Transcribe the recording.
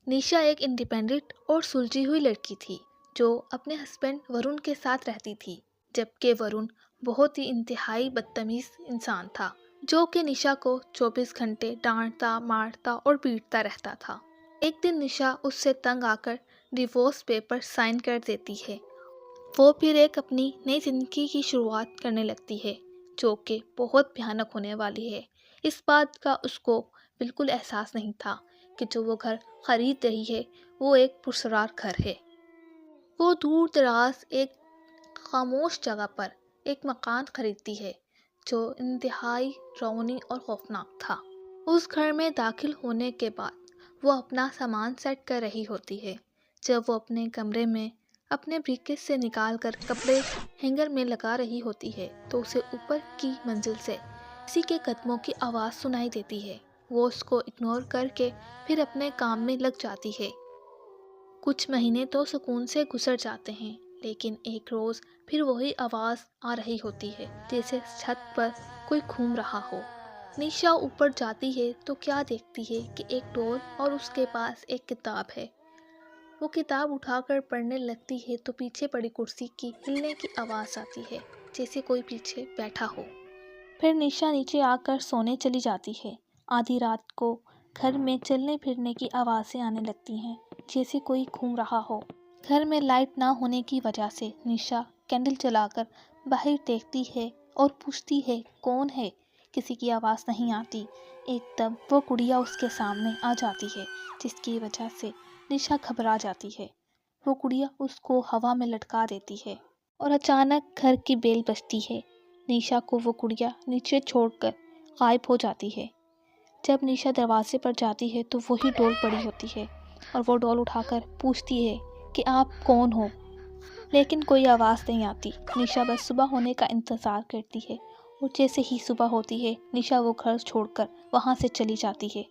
निशा एक इंडिपेंडेंट और सुलझी हुई लड़की थी जो अपने हस्बैंड वरुण के साथ रहती थी, जबकि वरुण बहुत ही इंतहाई बदतमीज इंसान था जो कि निशा को 24 घंटे डांटता, मारता और पीटता रहता था। एक दिन निशा उससे तंग आकर डिवोर्स पेपर साइन कर देती है। वो फिर एक अपनी नई जिंदगी की शुरुआत करने लगती है जो कि बहुत भयानक होने वाली है। इस बात का उसको बिल्कुल एहसास नहीं था कि जो वो घर खरीद रही है वो एक पुरस्कार घर है। वो दूर दराज एक खामोश जगह पर एक मकान खरीदती है जो इंतहाई रौनी और खौफनाक था। उस घर में दाखिल होने के बाद वो अपना सामान सेट कर रही होती है। जब वो अपने कमरे में अपने ब्रीफकेस से निकाल कर कपड़े हैंगर में लगा रही होती है तो उसे ऊपर की मंजिल से किसी के कदमों की आवाज़ सुनाई देती है। वो उसको इग्नोर करके फिर अपने काम में लग जाती है। कुछ महीने तो सुकून से गुजर जाते हैं, लेकिन एक रोज़ फिर वही आवाज़ आ रही होती है जैसे छत पर कोई घूम रहा हो। निशा ऊपर जाती है तो क्या देखती है कि एक डोर और उसके पास एक किताब है। वो किताब उठाकर पढ़ने लगती है तो पीछे पड़ी कुर्सी की हिलने की आवाज़ आती है जैसे कोई पीछे बैठा हो। फिर निशा नीचे आकर सोने चली जाती है। आधी रात को घर में चलने फिरने की आवाज़ें आने लगती हैं जैसे कोई घूम रहा हो। घर में लाइट ना होने की वजह से निशा कैंडल जलाकर बाहर देखती है और पूछती है कौन है। किसी की आवाज़ नहीं आती। एकदम वो गुड़िया उसके सामने आ जाती है जिसकी वजह से निशा घबरा जाती है। वो गुड़िया उसको हवा में लटका देती है और अचानक घर की बेल बजती है। निशा को वो गुड़िया नीचे छोड़कर गायब हो जाती है। जब निशा दरवाजे पर जाती है तो वही डॉल पड़ी होती है और वो डॉल उठाकर पूछती है कि आप कौन हो, लेकिन कोई आवाज़ नहीं आती। निशा बस सुबह होने का इंतज़ार करती है और जैसे ही सुबह होती है निशा वो घर छोड़कर वहाँ से चली जाती है।